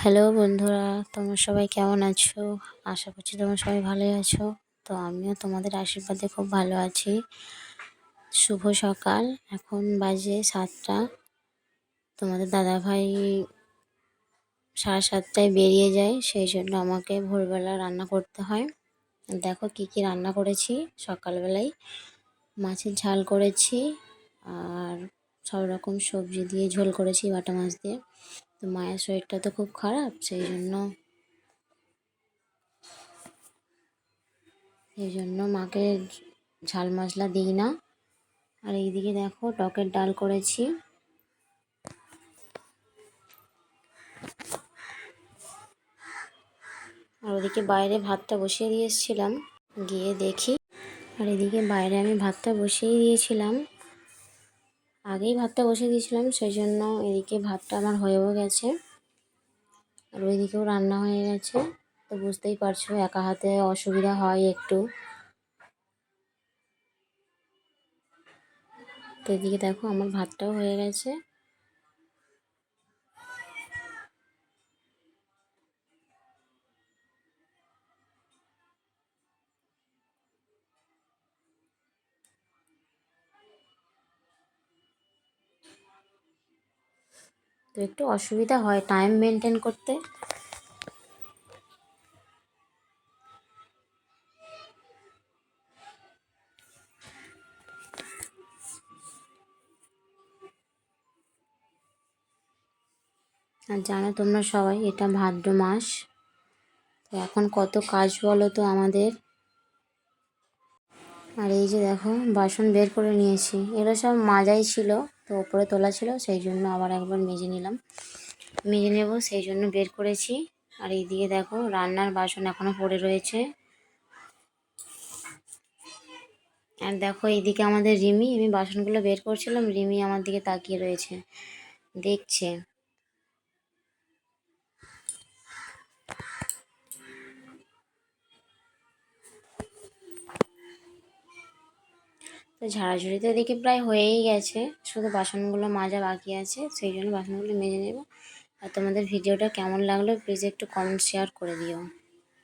Hello বন্ধুরা, তোমরা সবাই কেমন আছো? আশা করছি তোমরা সবাই ভালোই আছো। তো আমিও তোমাদের আশীর্বাদে খুব ভালো আছি। শুভ সকাল, এখন বাজে 7টা। তোমাদের দাদাভাই 7:30টায় বেরিয়ে যায়, সেই জন্য আমাকে ভোরবেলা রান্না করতে হয়। দেখো কি কি রান্না করেছি সকালবেলায়। মাছের ঝাল করেছি আর সব রকম সবজি দিয়ে ঝোল করেছি বাটা মাছ দিয়ে। তো মায়ের শরীরটা তো খুব খারাপ, সেই জন্য মাকে ঝাল মশলা দিই না। আর এইদিকে দেখো টকের ডাল করেছি। আর ওদিকে বাইরে ভাতটা বসিয়ে দিয়ে এসেছিলাম, গিয়ে দেখি। আর এদিকে বাইরে আমি ভাতটা বসিয়ে দিয়েছিলাম, আগেই ভাতটা বসিয়ে দিয়েছিলাম, সেই জন্য এদিকে ভাতটা আমার হয়েও গেছে আর ওইদিকেও রান্না হয়ে গেছে। তো বুঝতেই পারছো একা হাতে অসুবিধা হয় একটু। তো এদিকে দেখো আমার ভাতটাও হয়ে গেছে। তো একটু অসুবিধা হয় টাইম মেনটেন করতে। আর জানো তোমরা সবাই এটা ভাদ্র মাস। তো এখন কত কাজ বলো তো আমাদের। আর এই যে দেখো বাসন বের করে নিয়েছি, এগুলো সব মাজাই ছিল, তো ওপরে তোলা ছিল, সেই জন্য আবার একবার মেজে নিলাম, মেজে নেব সেই জন্য বের করেছি। আর এইদিকে দেখো রান্নার বাসন এখনো পড়ে রয়েছে। আর দেখো এইদিকে আমাদের রিমি, আমি বাসনগুলো বের করছিলাম, রিমি আমার দিকে তাকিয়ে রয়েছে, দেখছে। তো ঝাড়াঝুড়ি তো এদিকে প্রায় হয়েই গেছে, শুধু বাসনগুলো মাজা বাকি আছে, সেই জন্য বাসনগুলো মেজে নেব। আর তোমাদের ভিডিওটা কেমন লাগলো প্লিজ একটু কমেন্ট শেয়ার করে দিও।